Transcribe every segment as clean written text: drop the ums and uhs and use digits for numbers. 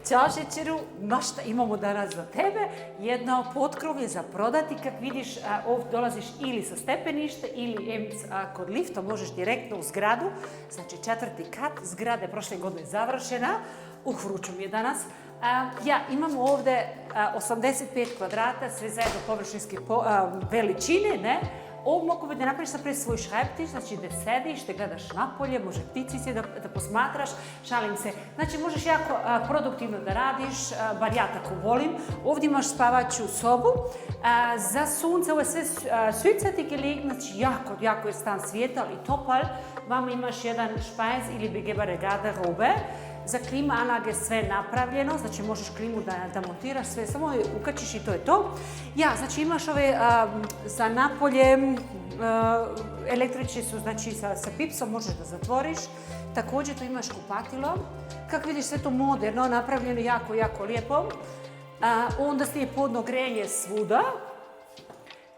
Ćao Šećeru, ma šta imamo danas za tebe? Jedno potkrovlje za prodati. Kak vidiš, ovdje dolaziš ili sa stepenište ili kod lifta možeš direktno u zgradu. Znači 4. kat, zgrada je prošle godine završena. Vrućo mi je danas. Imamo ovdje 85 kvadrata, sve zajedno površinske veličine, ne? Ovo mogu biti da napraviš naprijed svoj šajptiš, znači da sediš, da gledaš napolje, može ptičice da posmatraš, šalim se. Znači možeš jako produktivno da radiš, bar ja tako volim. Ovdje imaš spavaću sobu. Za sunce, ovo je sve svicati geleg, znači jako je stan svijetal i topal. Vamo imaš jedan špajz ili begebare garderobe. Za klimaanlage sve napravljeno, znači možeš klimu da montiraš, sve samo ukačiš i to je to. Znači imaš ove za napolje, električni su, znači sa pipsom možeš da zatvoriš. Također tu imaš kupatilo. Kako vidiš, sve to moderno, napravljeno jako lijepo. Onda je podno grenje svuda.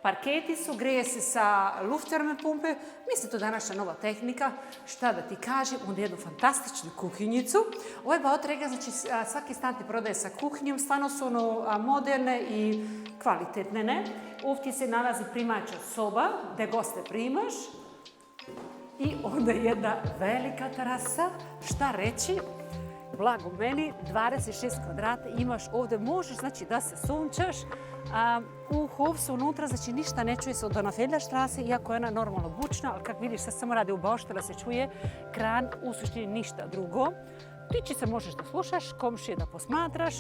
Parketi su, greje se sa luftterme pumpe. Mislim, to je današnja nova tehnika. Šta da ti kažem, onda jednu fantastičnu kuhinjicu. Ovaj Bautrega, znači svaki stan te prodaje sa kuhinjom, stvarno su moderne i kvalitetne, ne? Ovdje se nalazi primača soba, gdje goste primaš. I onda jedna velika terasa. Šta reći? Blago meni, 26 kvadrata imaš ovdje, možeš znači da se sunčaš. U Hofsu unutra, znači ništa ne čuje se od Donateljaštrase, iako je ona normalno bučna, ali kako vidiš, sad samo radi u Bauštela se čuje kran, u suštini ništa drugo. Ptičice možeš da slušaš, komšije da posmatraš.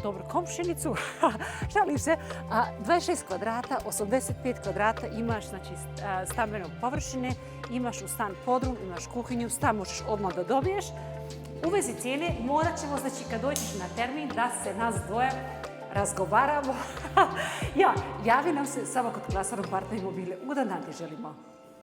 Dobru komšinicu, šalim se. 26 kvadrata, 85 kvadrata imaš, znači stambene površine, imaš u stan podrum, imaš kuhinju, stan možeš odmah da dobiješ. U vezi cijene morat ćemo, znači kad dođeš na termin, da se nas dvoje razgovaramo. Javi nam se samo kod Glasarom partner imobile. Ugodan dan ti želimo.